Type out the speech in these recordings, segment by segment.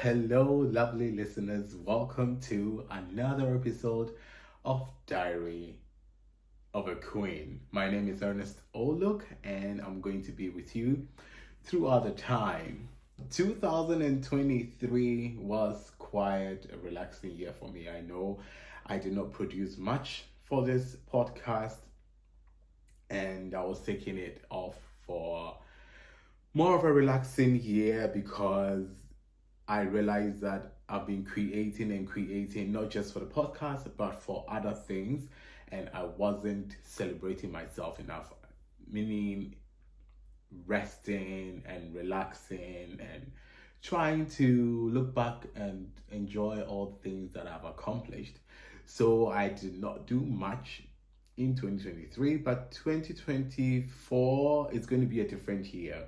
Hello, lovely listeners. Welcome to another episode of Diary of a Queen. My name is Ernest Oluk, and I'm going to be with you throughout the time. 2023 was quite a relaxing year for me. I know I did not produce much for this podcast, and I was taking it off for more of a relaxing year because I realized that I've been creating and creating not just for the podcast but for other things, and I wasn't celebrating myself enough, meaning resting and relaxing and trying to look back and enjoy all the things that I've accomplished. So I did not do much in 2023, but 2024 is going to be a different year.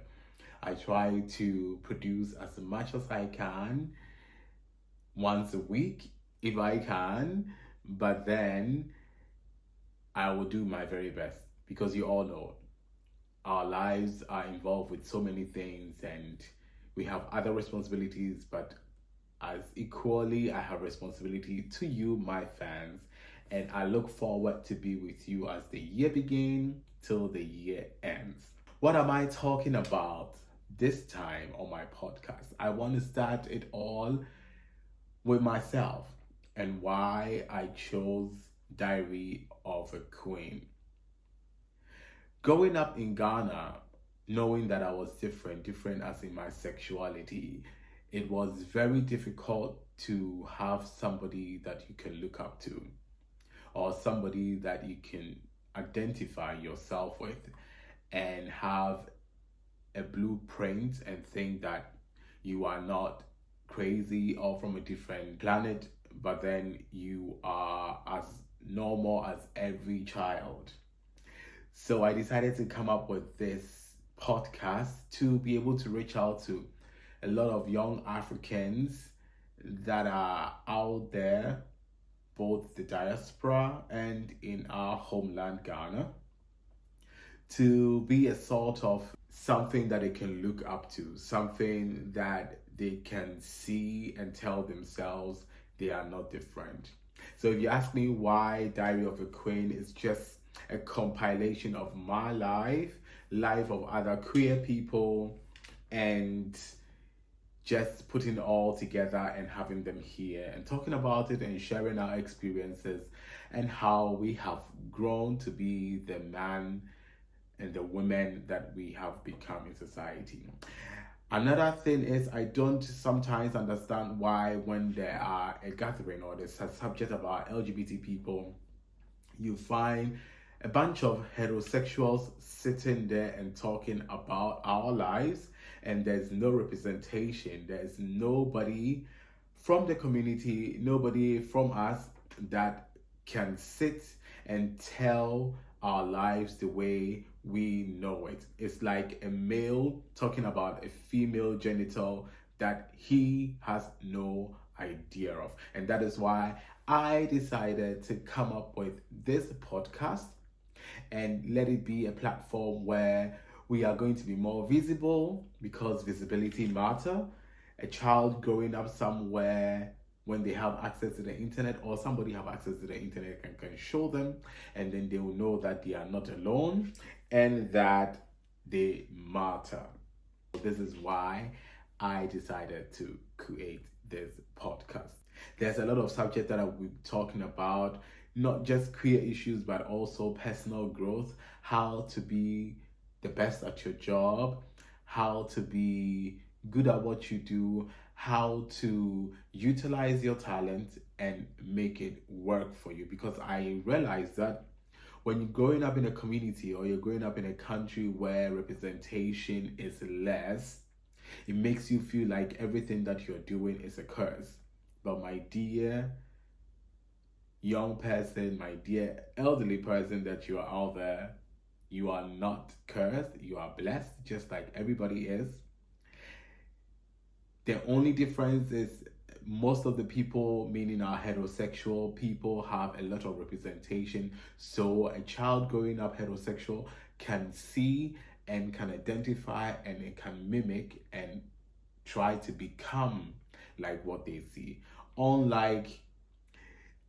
I try to produce as much as I can once a week if I can, but then I will do my very best because you all know our lives are involved with so many things and we have other responsibilities, but as equally I have responsibility to you, my fans, and I look forward to be with you as the year begins till the year ends. What am I talking about this time on my podcast? I want to start it all with myself and why I chose Diary of a Queen. Growing up in Ghana, knowing that I was different as in my sexuality, it was very difficult to have somebody that you can look up to or somebody that you can identify yourself with and have a blueprint and think that you are not crazy or from a different planet, but then you are as normal as every child. So I decided to come up with this podcast to be able to reach out to a lot of young Africans that are out there, both the diaspora and in our homeland Ghana, to be a sort of something that they can look up to, something that they can see and tell themselves they are not different. So if you ask me why Diary of a Queen is just a compilation of my life of other queer people, and just putting it all together and having them here and talking about it and sharing our experiences and how we have grown to be the man and the women that we have become in society. Another thing is I don't sometimes understand why when there are a gathering or there's a subject about LGBT people, you find a bunch of heterosexuals sitting there and talking about our lives, and there's no representation. There's nobody from the community, nobody from us that can sit and tell our lives the way we know it. It's like a male talking about a female genital that he has no idea of. And that is why I decided to come up with this podcast and let it be a platform where we are going to be more visible because visibility matter. A child growing up somewhere, when they have access to the internet or somebody have access to the internet can show them, and then they will know that they are not alone and that they matter. This is why I decided to create this podcast. There's a lot of subjects that I will be talking about, not just queer issues, but also personal growth, how to be the best at your job, how to be good at what you do, how to utilize your talent and make it work for you. Because I realize that when you're growing up in a community or you're growing up in a country where representation is less, it makes you feel like everything that you're doing is a curse. But my dear young person, my dear elderly person that you are out there, you are not cursed, you are blessed just like everybody is. The only difference is most of the people, meaning our heterosexual people, have a lot of representation. So a child growing up heterosexual can see and can identify and it can mimic and try to become like what they see. Unlike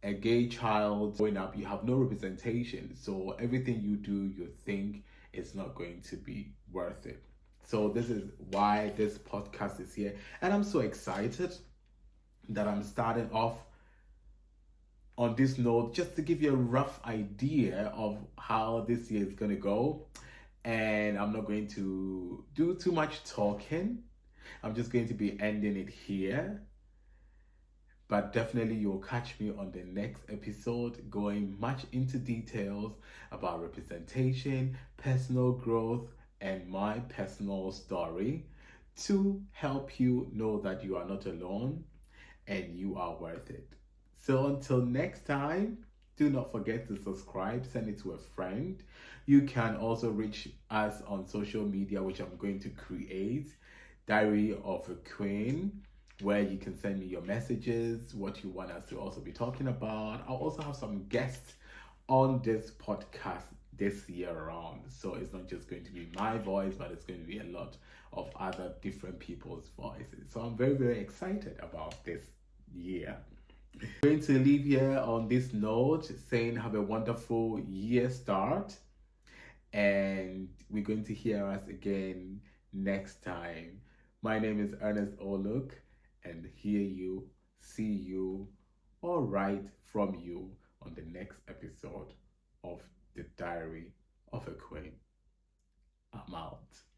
a gay child growing up, you have no representation. So everything you do, you think is not going to be worth it. So this is why this podcast is here. And I'm so excited that I'm starting off on this note just to give you a rough idea of how this year is going to go. And I'm not going to do too much talking. I'm just going to be ending it here. But definitely you'll catch me on the next episode going much into details about representation, personal growth, and my personal story to help you know that you are not alone and you are worth it. So until next time, do not forget to subscribe, send it to a friend. You can also reach us on social media, which I'm going to create, Diary of a Queen, where you can send me your messages, what you want us to also be talking about. I'll also have some guests on this podcast this year around. So it's not just going to be my voice, but it's going to be a lot of other different people's voices. So I'm very, very excited about this year. I'm going to leave here on this note saying have a wonderful year start, and we're going to hear us again next time. My name is Ernest Oluk, and hear you, see you, or write from you on the next episode of The Diary of a Queen. I'm out.